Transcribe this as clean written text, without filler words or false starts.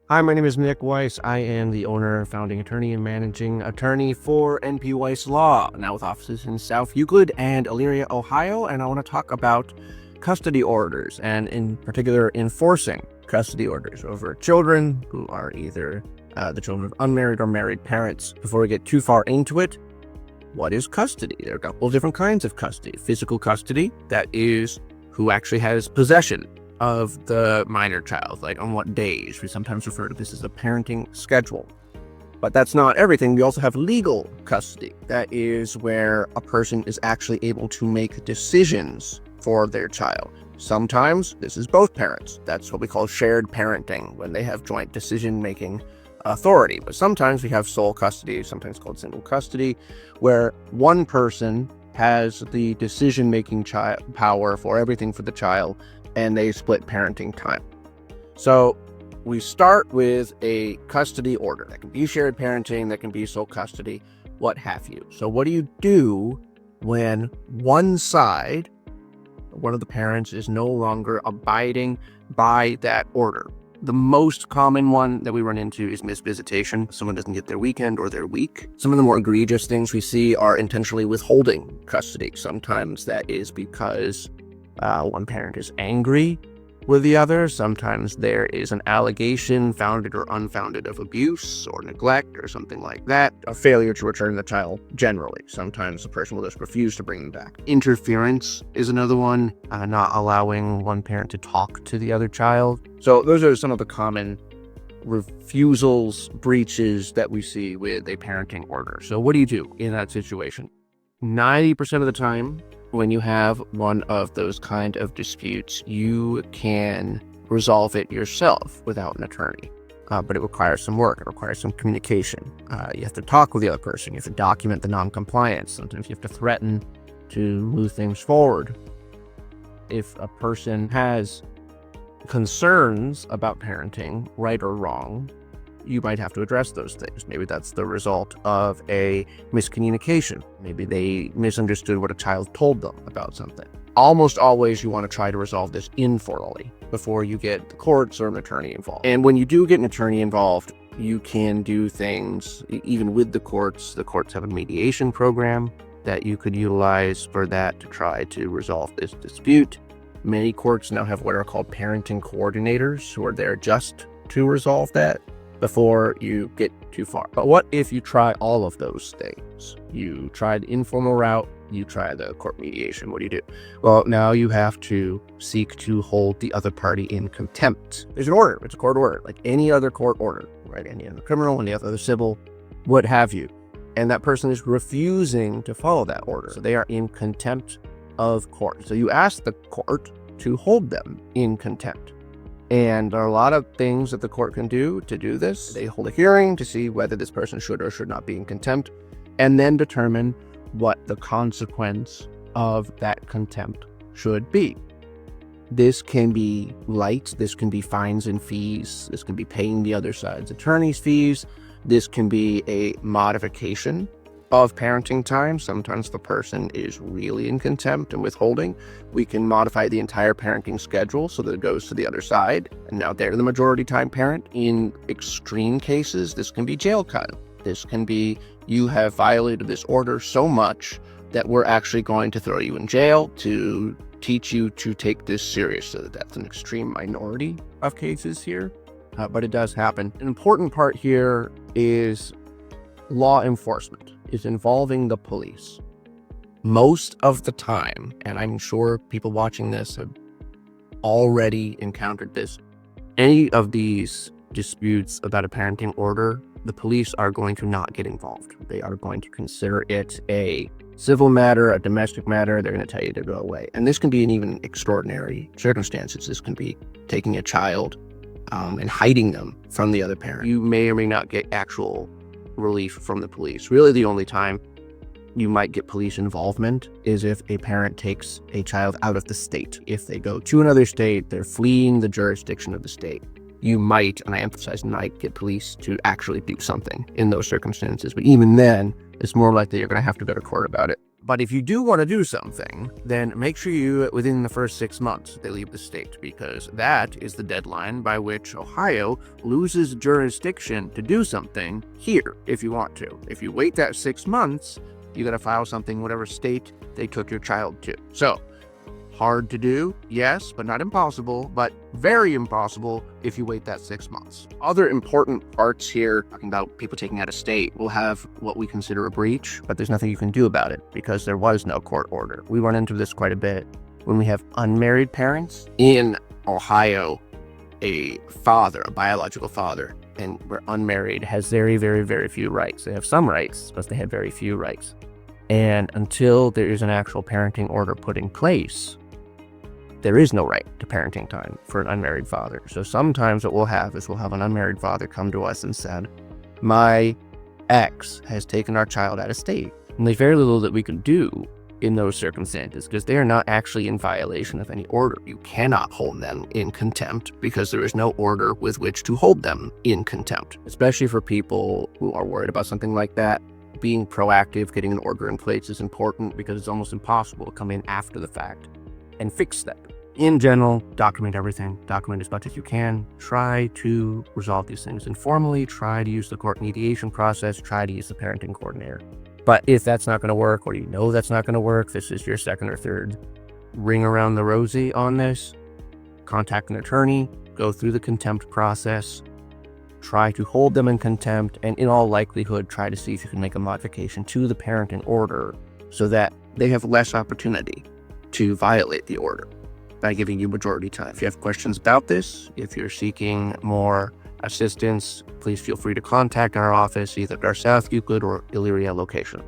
Hi, my name is Nick Weiss. I am the owner, founding attorney, and managing attorney for N.P. Weiss Law, now with offices in South Euclid and Elyria, Ohio. And I want to talk about custody orders, and in particular, enforcing custody orders over children who are either the children of unmarried or married parents. Before we get too far into it, what is custody? There are a couple of different kinds of custody. Physical custody, that is who actually has possession of the minor child, like on what days. We sometimes refer to this as a parenting schedule. But that's not everything. We also have legal custody. That is where a person is actually able to make decisions for their child. Sometimes this is both parents. That's what we call shared parenting, when they have joint decision-making authority. But sometimes we have sole custody, sometimes called single custody, where one person has the decision-making power for everything for the child, and they split parenting time. So we start with a custody order. That can be shared parenting, that can be sole custody, what have you. So what do you do when one side, one of the parents, is no longer abiding by that order? The most common one that we run into is missed visitation. Someone doesn't get their weekend or their week. Some of the more egregious things we see are intentionally withholding custody. Sometimes that is because one parent is angry with the other. Sometimes there is an allegation, founded or unfounded, of abuse or neglect or something like that. A failure to return the child generally. Sometimes the person will just refuse to bring them back. Interference is another one, not allowing one parent to talk to the other child. So those are some of the common refusals, breaches that we see with a parenting order. So what do you do in that situation? 90% of the time, when you have one of those kind of disputes, you can resolve it yourself without an attorney. But it requires some work. It requires some communication. You have to talk with the other person. You have to document the non-compliance. Sometimes you have to threaten to move things forward. If a person has concerns about parenting, right or wrong, you might have to address those things. Maybe that's the result of a miscommunication. Maybe they misunderstood what a child told them about something. Almost always you want to try to resolve this informally before you get the courts or an attorney involved. And when you do get an attorney involved, you can do things even with the courts. The courts have a mediation program that you could utilize for that, to try to resolve this dispute. Many courts now have what are called parenting coordinators, who are there just to resolve that before you get too far. But what if you try all of those things? You try the informal route, you try the court mediation. What do? Well, now you have to seek to hold the other party in contempt. There's an order. It's a court order, like any other court order, right? Any other criminal, any other civil, what have you. And that person is refusing to follow that order. So they are in contempt of court. So you ask the court to hold them in contempt. And there are a lot of things that the court can do to do this. They hold a hearing to see whether this person should or should not be in contempt, and then determine what the consequence of that contempt should be. This can be light. This can be fines and fees. This can be paying the other side's attorney's fees. This can be a modification of parenting time. Sometimes the person is really in contempt and withholding. We can modify the entire parenting schedule so that it goes to the other side, and now they're the majority time parent. In extreme cases, this can be jail time. This can be, you have violated this order so much that we're actually going to throw you in jail to teach you to take this seriously. That's an extreme minority of cases here, but it does happen. An important part here is law enforcement is involving the police. Most of the time, and I'm sure people watching this have already encountered this, any of these disputes about a parenting order, the police are going to not get involved. They are going to consider it a civil matter, a domestic matter. They're going to tell you to go away. And this can be in even extraordinary circumstances. This can be taking a child and hiding them from the other parent. You may or may not get actual relief from the police. Really, the only time you might get police involvement is if a parent takes a child out of the state. If they go to another state, they're fleeing the jurisdiction of the state. You might, and I emphasize might, get police to actually do something in those circumstances. But even then, it's more likely you're going to have to go to court about it. But if you do want to do something, then make sure you, within the first 6 months, they leave the state, because that is the deadline by which Ohio loses jurisdiction to do something here if you want to. If you wait that 6 months, you got to file something whatever state they took your child to. So, hard to do, yes, but not impossible, but very impossible if you wait that 6 months. Other important parts here, talking about people taking out of state, will have what we consider a breach, but there's nothing you can do about it because there was no court order. We run into this quite a bit when we have unmarried parents. In Ohio, a father, a biological father, and we're unmarried, has very, very, very few rights. They have some rights, but they have very few rights. And until there is an actual parenting order put in place, there is no right to parenting time for an unmarried father. So sometimes what we'll have is we'll have an unmarried father come to us and said, my ex has taken our child out of state. And there's very little that we can do in those circumstances because they are not actually in violation of any order. You cannot hold them in contempt because there is no order with which to hold them in contempt. Especially for people who are worried about something like that, being proactive, getting an order in place is important because it's almost impossible to come in after the fact and fix that. In general, document everything. Document as much as you can. Try to resolve these things informally. Try to use the court mediation process. Try to use the parenting coordinator. But if that's not going to work, or you know that's not going to work, this is your second or third ring around the rosy on this, contact an attorney, go through the contempt process, try to hold them in contempt, and in all likelihood, try to see if you can make a modification to the parenting order so that they have less opportunity to violate the order by giving you majority time. If you have questions about this, if you're seeking more assistance, please feel free to contact our office, either at our South Euclid or Elyria location.